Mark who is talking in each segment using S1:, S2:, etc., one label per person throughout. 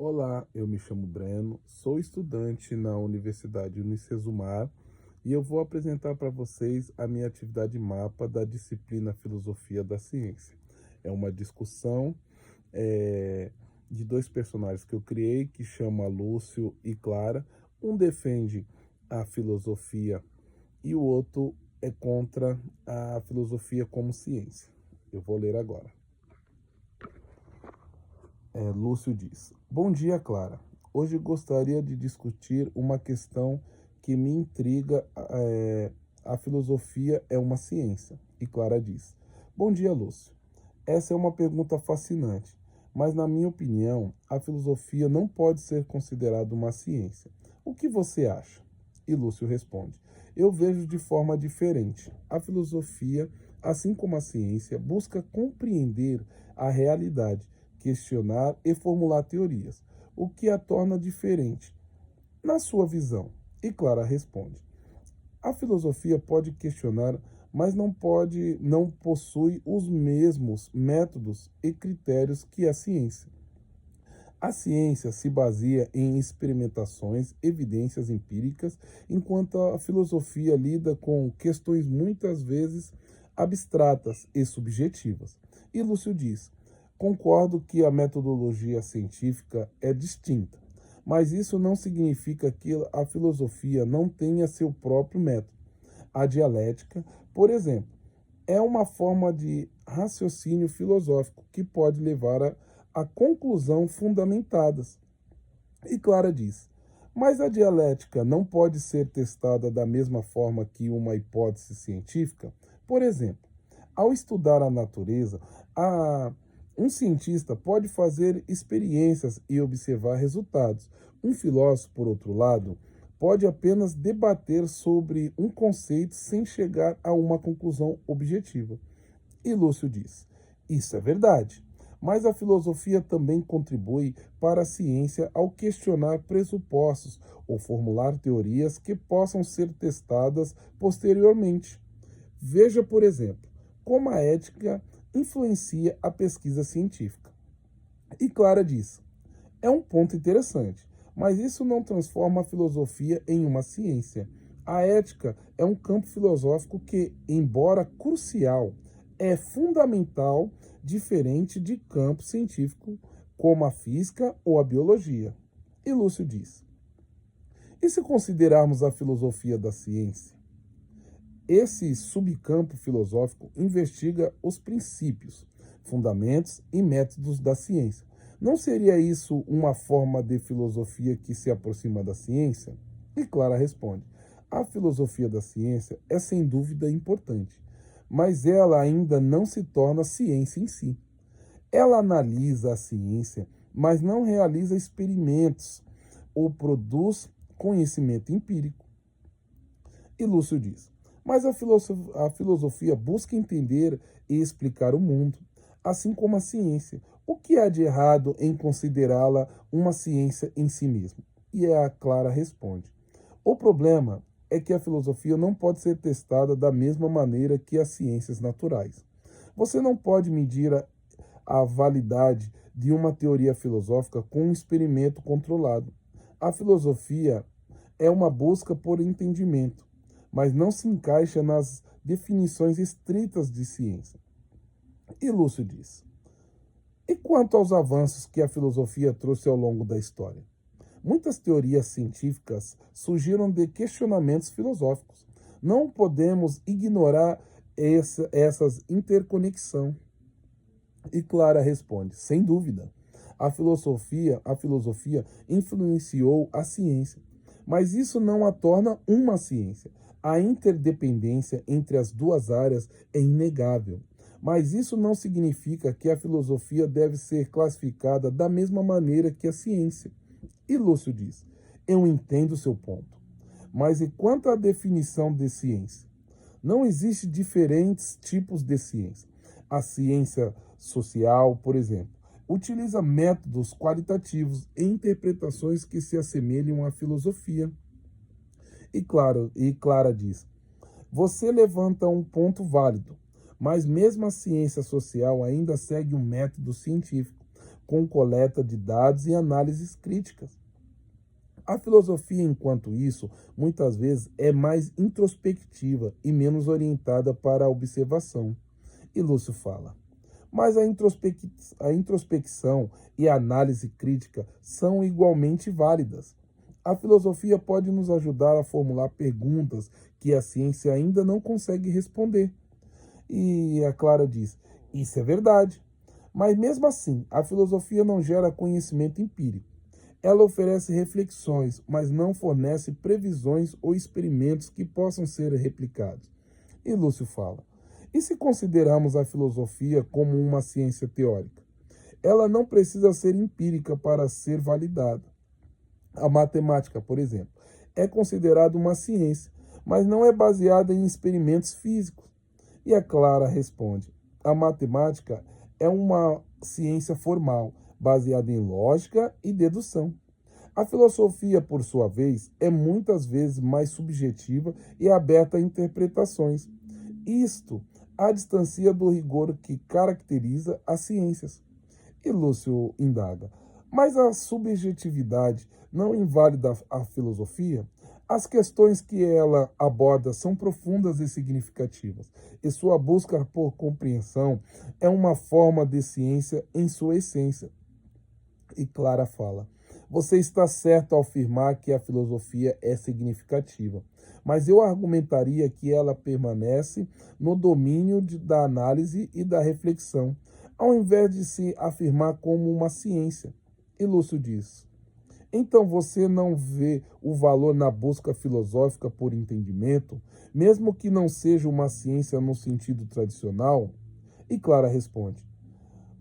S1: Olá, eu me chamo Breno, sou estudante na Universidade Unicesumar e eu vou apresentar para vocês a minha atividade mapa da disciplina Filosofia da Ciência. É uma discussão de dois personagens que eu criei, que chama Lúcio e Clara. Um defende a filosofia e o outro é contra a filosofia como ciência. Eu vou ler agora. Lúcio diz: Bom dia, Clara. Hoje gostaria de discutir uma questão que me intriga. A filosofia é uma ciência. E Clara diz: Bom dia, Lúcio. Essa é uma pergunta fascinante, mas, na minha opinião, a filosofia não pode ser considerada uma ciência. O que você acha? E Lúcio responde: Eu vejo de forma diferente. A filosofia, assim como a ciência, busca compreender a realidade, questionar e formular teorias, o que a torna diferente. Na sua visão, e Clara responde: a filosofia pode questionar, mas não possui os mesmos métodos e critérios que a ciência. A ciência se baseia em experimentações, evidências empíricas, enquanto a filosofia lida com questões muitas vezes abstratas e subjetivas. E Lúcio diz: concordo que a metodologia científica é distinta, mas isso não significa que a filosofia não tenha seu próprio método. A dialética, por exemplo, é uma forma de raciocínio filosófico que pode levar a conclusão fundamentadas. E Clara diz: mas a dialética não pode ser testada da mesma forma que uma hipótese científica? Por exemplo, ao estudar a natureza, um cientista pode fazer experiências e observar resultados. Um filósofo, por outro lado, pode apenas debater sobre um conceito sem chegar a uma conclusão objetiva. E Lúcio diz: isso é verdade, mas a filosofia também contribui para a ciência ao questionar pressupostos ou formular teorias que possam ser testadas posteriormente. Veja, por exemplo, como a ética influencia a pesquisa científica. E Clara diz: é um ponto interessante, mas isso não transforma a filosofia em uma ciência. A ética é um campo filosófico que, embora crucial, é fundamental, diferente de campo científico como a física ou a biologia. E Lúcio diz: e se considerarmos a filosofia da ciência? Esse subcampo filosófico investiga os princípios, fundamentos e métodos da ciência. Não seria isso uma forma de filosofia que se aproxima da ciência? E Clara responde: a filosofia da ciência é sem dúvida importante, mas ela ainda não se torna ciência em si. Ela analisa a ciência, mas não realiza experimentos ou produz conhecimento empírico. E Lúcio diz: mas a filosofia busca entender e explicar o mundo, assim como a ciência. O que há de errado em considerá-la uma ciência em si mesma? E a Clara responde: o problema é que a filosofia não pode ser testada da mesma maneira que as ciências naturais. Você não pode medir a validade de uma teoria filosófica com um experimento controlado. A filosofia é uma busca por entendimento, mas não se encaixa nas definições estritas de ciência. E Lúcio diz: e quanto aos avanços que a filosofia trouxe ao longo da história? Muitas teorias científicas surgiram de questionamentos filosóficos. Não podemos ignorar essas interconexões. E Clara responde: sem dúvida. A filosofia influenciou a ciência, mas isso não a torna uma ciência. A interdependência entre as duas áreas é inegável, mas isso não significa que a filosofia deve ser classificada da mesma maneira que a ciência. E Lúcio diz: eu entendo seu ponto, mas e quanto à definição de ciência? Não existe diferentes tipos de ciência. A ciência social, por exemplo, utiliza métodos qualitativos e interpretações que se assemelham à filosofia. E Clara diz: você levanta um ponto válido, mas mesmo a ciência social ainda segue um método científico, com coleta de dados e análises críticas. A filosofia, enquanto isso, muitas vezes é mais introspectiva e menos orientada para a observação. E Lúcio fala: mas a introspecção e a análise crítica são igualmente válidas. A filosofia pode nos ajudar a formular perguntas que a ciência ainda não consegue responder. E a Clara diz: isso é verdade. Mas mesmo assim, a filosofia não gera conhecimento empírico. Ela oferece reflexões, mas não fornece previsões ou experimentos que possam ser replicados. E Lúcio fala: e se considerarmos a filosofia como uma ciência teórica? Ela não precisa ser empírica para ser validada. A matemática, por exemplo, é considerada uma ciência, mas não é baseada em experimentos físicos. E a Clara responde: a matemática é uma ciência formal, baseada em lógica e dedução. A filosofia, por sua vez, é muitas vezes mais subjetiva e aberta a interpretações. Isto a distancia do rigor que caracteriza as ciências. E Lúcio indaga: mas a subjetividade não invalida a filosofia? As questões que ela aborda são profundas e significativas, e sua busca por compreensão é uma forma de ciência em sua essência. E Clara fala: você está certo ao afirmar que a filosofia é significativa, mas eu argumentaria que ela permanece no domínio da análise e da reflexão, ao invés de se afirmar como uma ciência. E Lúcio diz: então você não vê o valor na busca filosófica por entendimento, mesmo que não seja uma ciência no sentido tradicional? E Clara responde: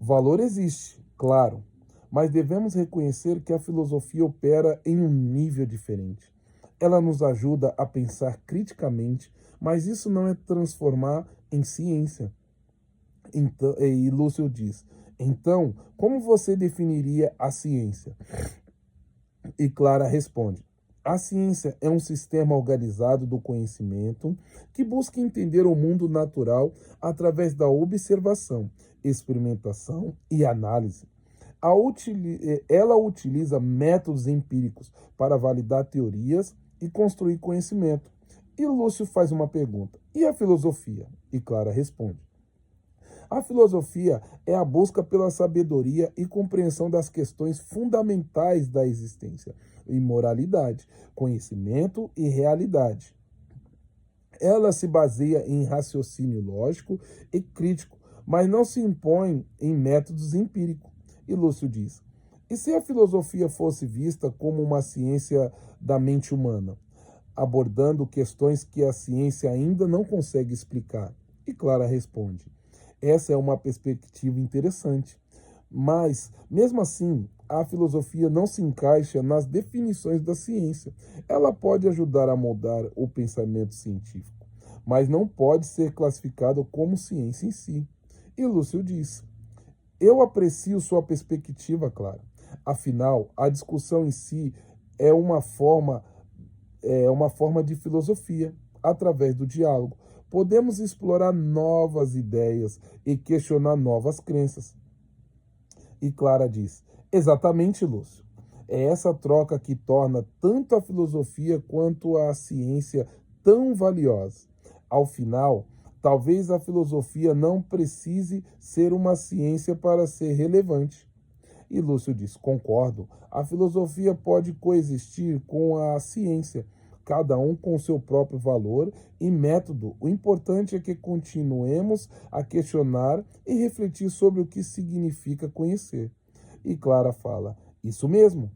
S1: valor existe, claro, mas devemos reconhecer que a filosofia opera em um nível diferente. Ela nos ajuda a pensar criticamente, mas isso não é transformar em ciência. Então, e Lúcio diz: então, como você definiria a ciência? E Clara responde: a ciência é um sistema organizado do conhecimento que busca entender o mundo natural através da observação, experimentação e análise. Ela utiliza métodos empíricos para validar teorias e construir conhecimento. E Lúcio faz uma pergunta: e a filosofia? E Clara responde: a filosofia é a busca pela sabedoria e compreensão das questões fundamentais da existência, imoralidade, conhecimento e realidade. Ela se baseia em raciocínio lógico e crítico, mas não se impõe em métodos empíricos. E Lúcio diz: e se a filosofia fosse vista como uma ciência da mente humana, abordando questões que a ciência ainda não consegue explicar? E Clara responde: essa é uma perspectiva interessante, mas, mesmo assim, a filosofia não se encaixa nas definições da ciência. Ela pode ajudar a moldar o pensamento científico, mas não pode ser classificada como ciência em si. E Lúcio diz: eu aprecio sua perspectiva, Clara. Afinal, a discussão em si é uma forma de filosofia, através do diálogo. Podemos explorar novas ideias e questionar novas crenças. E Clara diz: exatamente, Lúcio. É essa troca que torna tanto a filosofia quanto a ciência tão valiosa. Ao final, talvez a filosofia não precise ser uma ciência para ser relevante. E Lúcio diz: concordo. A filosofia pode coexistir com a ciência, cada um com seu próprio valor e método. O importante é que continuemos a questionar e refletir sobre o que significa conhecer. E Clara fala: isso mesmo.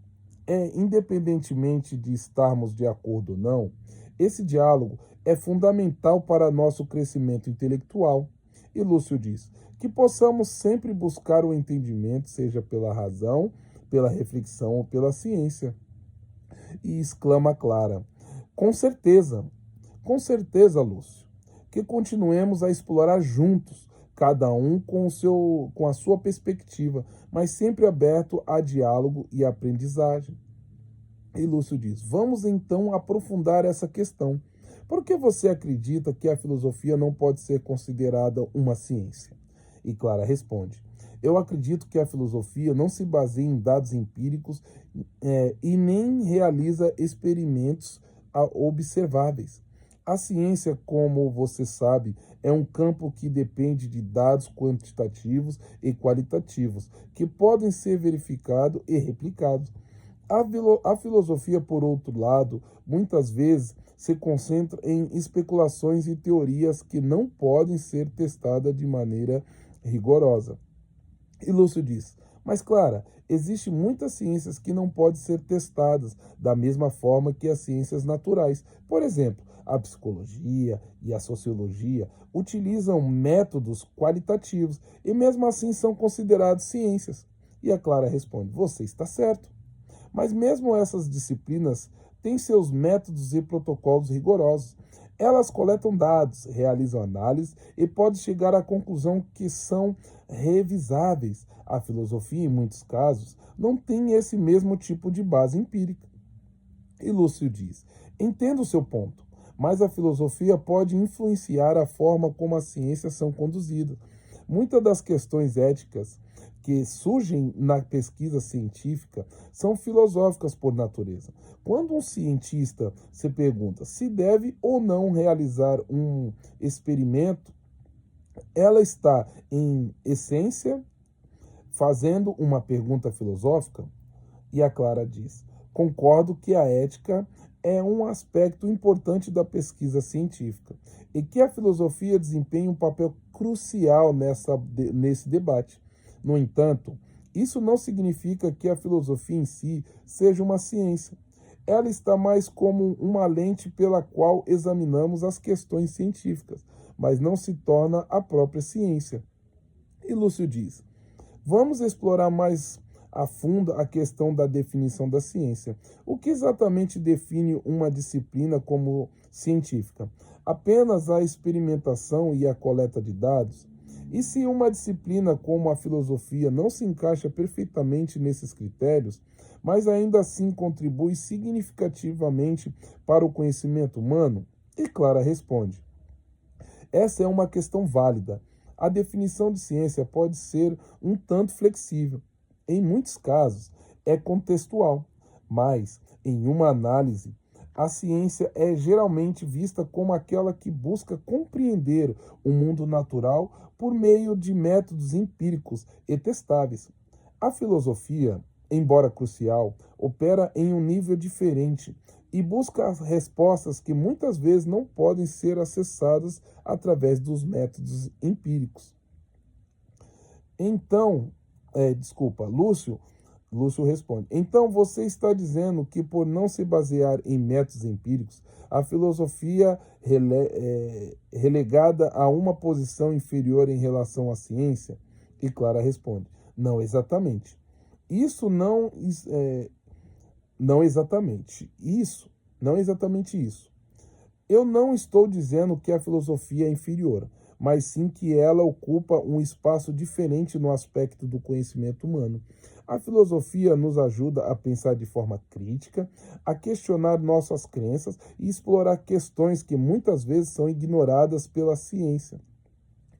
S1: Independentemente de estarmos de acordo ou não, esse diálogo é fundamental para nosso crescimento intelectual. E Lúcio diz: que possamos sempre buscar o entendimento, seja pela razão, pela reflexão ou pela ciência. E exclama Clara: com certeza, Lúcio, que continuemos a explorar juntos, cada um com a sua perspectiva, mas sempre aberto a diálogo e aprendizagem. E Lúcio diz: vamos então aprofundar essa questão. Por que você acredita que a filosofia não pode ser considerada uma ciência? E Clara responde: Eu acredito que a filosofia não se baseia em dados empíricos e nem realiza experimentos observáveis. A ciência, como você sabe, é um campo que depende de dados quantitativos e qualitativos, que podem ser verificados e replicados. A filosofia, por outro lado, muitas vezes se concentra em especulações e teorias que não podem ser testadas de maneira rigorosa. E Lúcio diz: mas, Clara, existem muitas ciências que não podem ser testadas da mesma forma que as ciências naturais. Por exemplo, a psicologia e a sociologia utilizam métodos qualitativos e, mesmo assim, são considerados ciências. E a Clara responde: você está certo. Mas mesmo essas disciplinas têm seus métodos e protocolos rigorosos. Elas coletam dados, realizam análise e podem chegar à conclusão que são revisáveis. A filosofia, em muitos casos, não tem esse mesmo tipo de base empírica. E Lúcio diz: entendo o seu ponto, mas a filosofia pode influenciar a forma como as ciências são conduzidas. Muitas das questões éticas que surgem na pesquisa científica são filosóficas por natureza. Quando um cientista se pergunta se deve ou não realizar um experimento, ela está, em essência, fazendo uma pergunta filosófica. E a Clara diz: concordo que a ética é um aspecto importante da pesquisa científica e que a filosofia desempenha um papel crucial nesse debate. No entanto, isso não significa que a filosofia em si seja uma ciência. Ela está mais como uma lente pela qual examinamos as questões científicas, mas não se torna a própria ciência. E Lúcio diz: vamos explorar mais a fundo a questão da definição da ciência. O que exatamente define uma disciplina como científica? Apenas a experimentação e a coleta de dados? E se uma disciplina como a filosofia não se encaixa perfeitamente nesses critérios, mas ainda assim contribui significativamente para o conhecimento humano? E Clara responde: essa é uma questão válida. A definição de ciência pode ser um tanto flexível. Em muitos casos, é contextual, mas, em uma análise, a ciência é geralmente vista como aquela que busca compreender o mundo natural por meio de métodos empíricos e testáveis. A filosofia, embora crucial, opera em um nível diferente e busca as respostas que muitas vezes não podem ser acessadas através dos métodos empíricos. Então, Lúcio responde: então você está dizendo que por não se basear em métodos empíricos, a filosofia relegada a uma posição inferior em relação à ciência? E Clara responde: não exatamente. Isso não exatamente isso. Não exatamente isso. Eu não estou dizendo que a filosofia é inferior, mas sim que ela ocupa um espaço diferente no aspecto do conhecimento humano. A filosofia nos ajuda a pensar de forma crítica, a questionar nossas crenças e explorar questões que muitas vezes são ignoradas pela ciência.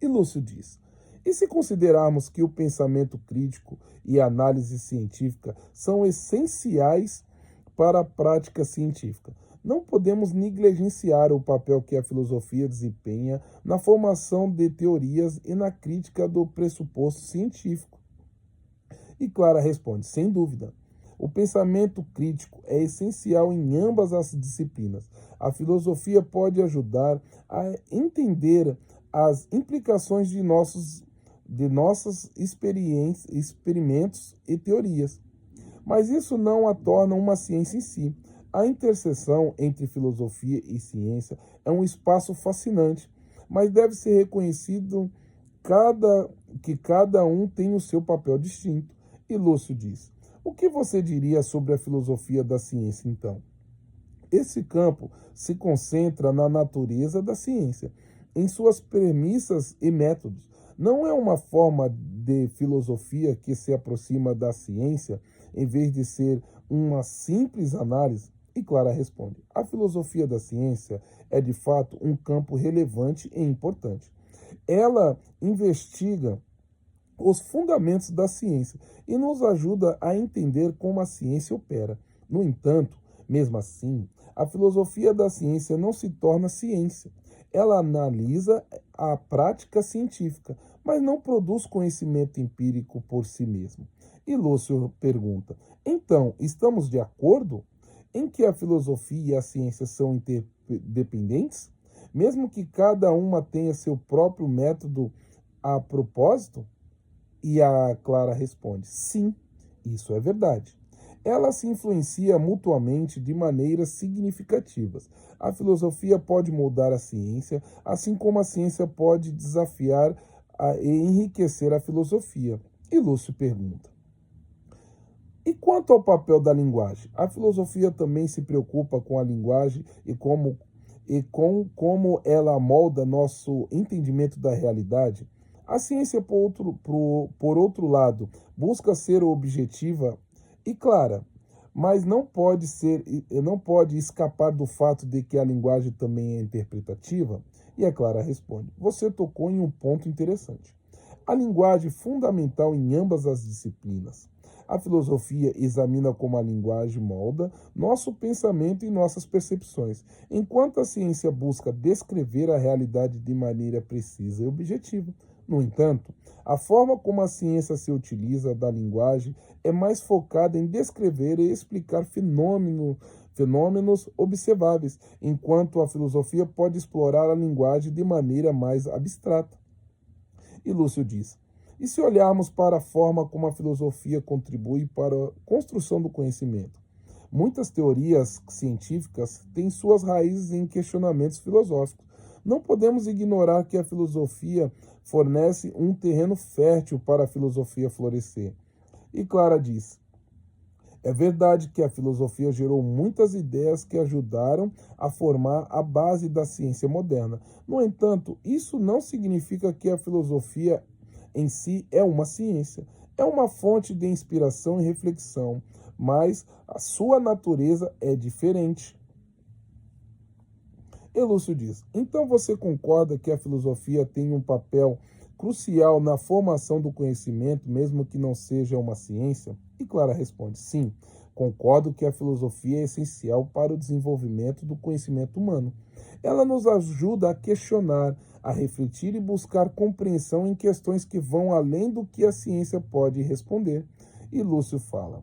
S1: E Lúcio diz: e se considerarmos que o pensamento crítico e a análise científica são essenciais para a prática científica, não podemos negligenciar o papel que a filosofia desempenha na formação de teorias e na crítica do pressuposto científico. E Clara responde: sem dúvida. O pensamento crítico é essencial em ambas as disciplinas. A filosofia pode ajudar a entender as implicações de nossos experimentos e teorias. Mas isso não a torna uma ciência em si. A interseção entre filosofia e ciência é um espaço fascinante, mas deve ser reconhecido que cada um tem o seu papel distinto. E Lúcio diz: o que você diria sobre a filosofia da ciência, então? Esse campo se concentra na natureza da ciência, em suas premissas e métodos. Não é uma forma de filosofia que se aproxima da ciência, em vez de ser uma simples análise? E Clara responde: a filosofia da ciência é de fato um campo relevante e importante. Ela investiga os fundamentos da ciência e nos ajuda a entender como a ciência opera. No entanto, mesmo assim, a filosofia da ciência não se torna ciência. Ela analisa a prática científica, mas não produz conhecimento empírico por si mesmo. E Lúcio pergunta: então, estamos de acordo em que a filosofia e a ciência são interdependentes? Mesmo que cada uma tenha seu próprio método a propósito? E a Clara responde: sim, isso é verdade. Ela se influencia mutuamente de maneiras significativas. A filosofia pode moldar a ciência, assim como a ciência pode desafiar e enriquecer a filosofia. E Lúcio pergunta: e quanto ao papel da linguagem? A filosofia também se preocupa com a linguagem e com como ela molda nosso entendimento da realidade? A ciência, por outro lado, busca ser objetiva e clara, mas não pode escapar do fato de que a linguagem também é interpretativa? E a Clara responde: você tocou em um ponto interessante. A linguagem é fundamental em ambas as disciplinas. A filosofia examina como a linguagem molda nosso pensamento e nossas percepções, enquanto a ciência busca descrever a realidade de maneira precisa e objetiva. No entanto, a forma como a ciência se utiliza da linguagem é mais focada em descrever e explicar fenômenos observáveis, enquanto a filosofia pode explorar a linguagem de maneira mais abstrata. E Lúcio diz: e se olharmos para a forma como a filosofia contribui para a construção do conhecimento? Muitas teorias científicas têm suas raízes em questionamentos filosóficos. Não podemos ignorar que a filosofia fornece um terreno fértil para a filosofia florescer. E Clara diz: é verdade que a filosofia gerou muitas ideias que ajudaram a formar a base da ciência moderna. No entanto, isso não significa que a filosofia em si é uma ciência. É uma fonte de inspiração e reflexão, mas a sua natureza é diferente. E Lúcio diz: então você concorda que a filosofia tem um papel crucial na formação do conhecimento, mesmo que não seja uma ciência? E Clara responde: sim, concordo que a filosofia é essencial para o desenvolvimento do conhecimento humano. Ela nos ajuda a questionar, a refletir e buscar compreensão em questões que vão além do que a ciência pode responder. E Lúcio fala: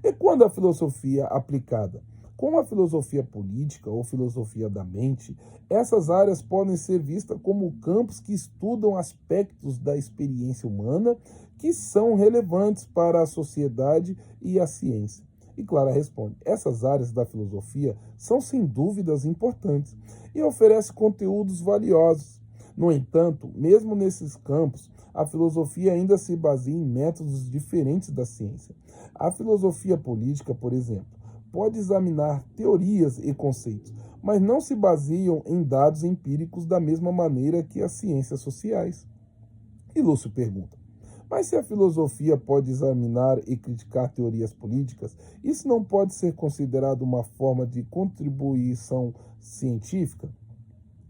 S1: e quando a filosofia aplicada? Como a filosofia política ou filosofia da mente, essas áreas podem ser vistas como campos que estudam aspectos da experiência humana que são relevantes para a sociedade e a ciência. E Clara responde: essas áreas da filosofia são sem dúvidas importantes e oferecem conteúdos valiosos. No entanto, mesmo nesses campos, a filosofia ainda se baseia em métodos diferentes da ciência. A filosofia política, por exemplo, pode examinar teorias e conceitos, mas não se baseiam em dados empíricos da mesma maneira que as ciências sociais. E Lúcio pergunta: mas se a filosofia pode examinar e criticar teorias políticas, isso não pode ser considerado uma forma de contribuição científica?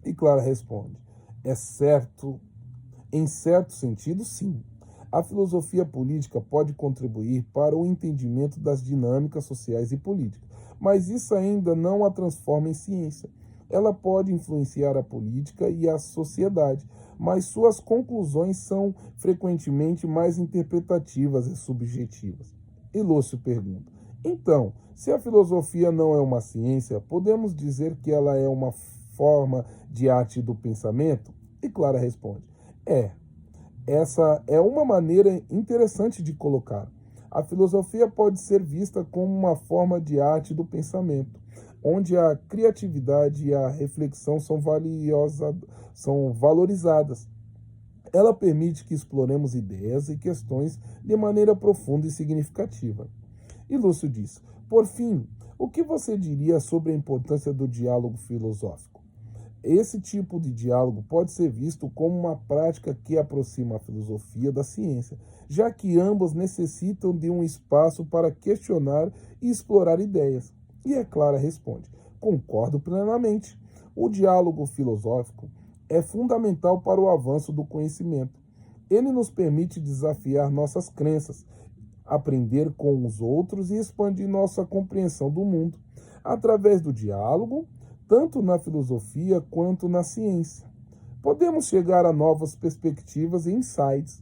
S1: E Clara responde: é certo, em certo sentido, sim. A filosofia política pode contribuir para o entendimento das dinâmicas sociais e políticas, mas isso ainda não a transforma em ciência. Ela pode influenciar a política e a sociedade, mas suas conclusões são frequentemente mais interpretativas e subjetivas. E Lúcio pergunta: então, se a filosofia não é uma ciência, podemos dizer que ela é uma forma de arte do pensamento? E Clara responde: é. Essa é uma maneira interessante de colocar. A filosofia pode ser vista como uma forma de arte do pensamento, onde a criatividade e a reflexão são valorizadas. Ela permite que exploremos ideias e questões de maneira profunda e significativa. E Lúcio diz: por fim, o que você diria sobre a importância do diálogo filosófico? Esse tipo de diálogo pode ser visto como uma prática que aproxima a filosofia da ciência, já que ambas necessitam de um espaço para questionar e explorar ideias. E a Clara responde: concordo plenamente. O diálogo filosófico é fundamental para o avanço do conhecimento. Ele nos permite desafiar nossas crenças, aprender com os outros e expandir nossa compreensão do mundo, através do diálogo, tanto na filosofia quanto na ciência. Podemos chegar a novas perspectivas e insights.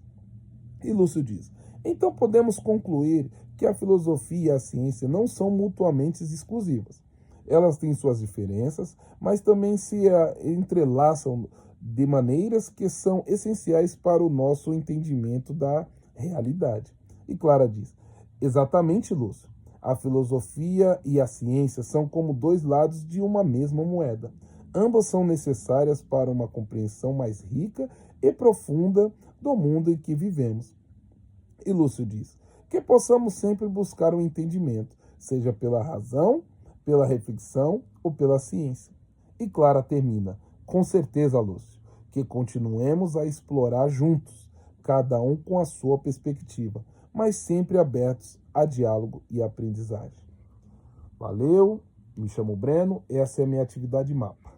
S1: E Lúcio diz: então podemos concluir que a filosofia e a ciência não são mutuamente exclusivas. Elas têm suas diferenças, mas também se entrelaçam de maneiras que são essenciais para o nosso entendimento da realidade. E Clara diz: exatamente, Lúcio. A filosofia e a ciência são como dois lados de uma mesma moeda. Ambas são necessárias para uma compreensão mais rica e profunda do mundo em que vivemos. E Lúcio diz que possamos sempre buscar o entendimento, seja pela razão, pela reflexão ou pela ciência. E Clara termina: com certeza, Lúcio, que continuemos a explorar juntos, cada um com a sua perspectiva, mas sempre abertos a diálogo e aprendizagem. Valeu, me chamo Breno, essa é a minha atividade mapa.